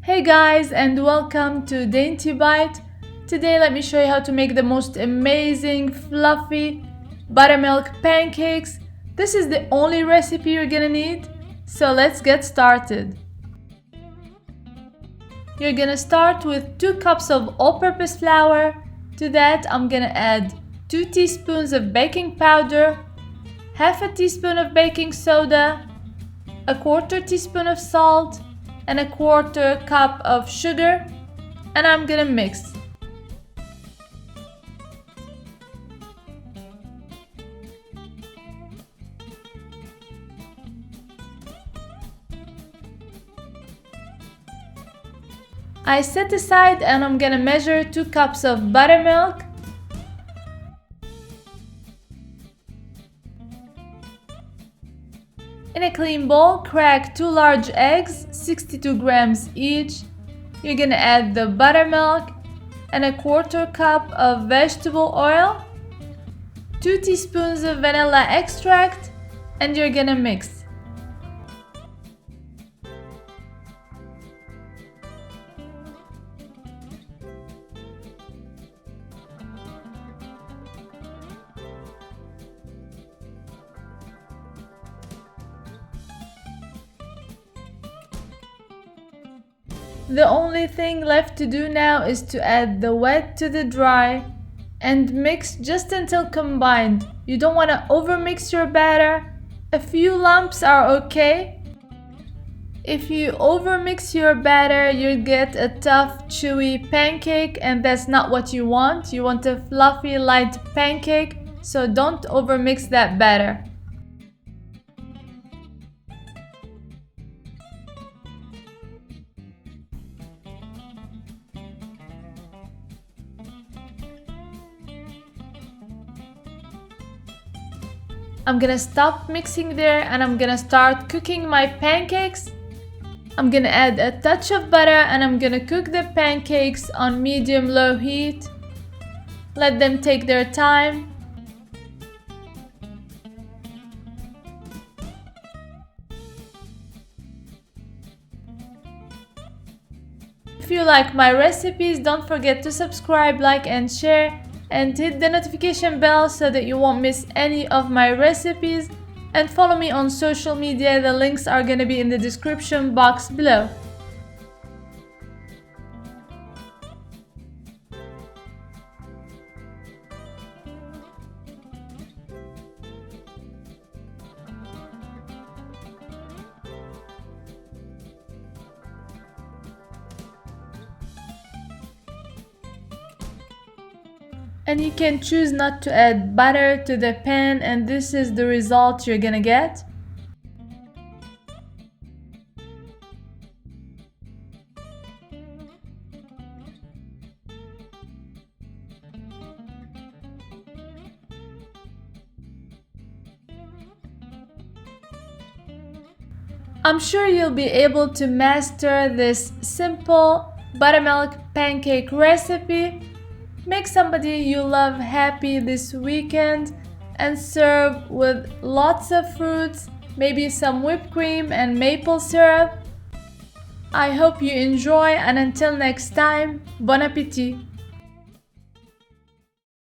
Hey guys, and welcome to Dainty Bite. Today let me show you how to make the most amazing fluffy buttermilk pancakes. This is the only recipe you're gonna need, so let's get started. You're gonna start with 2 cups of all-purpose flour. To that I'm gonna add 2 teaspoons of baking powder, half a teaspoon of baking soda, a quarter teaspoon of salt, and a quarter cup of sugar, and I'm gonna mix. I set aside and I'm gonna measure 2 cups of buttermilk. In a clean bowl, crack 2 large eggs, 62 grams each. You're gonna add the buttermilk and a quarter cup of vegetable oil, 2 teaspoons of vanilla extract, and you're gonna mix. The only thing left to do now is to add the wet to the dry and mix just until combined. You don't want to overmix your batter. A few lumps are okay. If you overmix your batter, you'll get a tough, chewy pancake, and that's not what you want. You want a fluffy, light pancake, so don't overmix that batter. I'm gonna stop mixing there and I'm gonna start cooking my pancakes. I'm gonna add a touch of butter and I'm gonna cook the pancakes on medium-low heat. Let them take their time. If you like my recipes, don't forget to subscribe, like, and share. And hit the notification bell so that you won't miss any of my recipes, and follow me on social media. The links are gonna be in the description box below. And you can choose not to add butter to the pan, and this is the result you're gonna get. I'm sure you'll be able to master this simple buttermilk pancake recipe. Make somebody you love happy this weekend and serve with lots of fruits, maybe some whipped cream and maple syrup. I hope you enjoy, and until next time, bon appétit!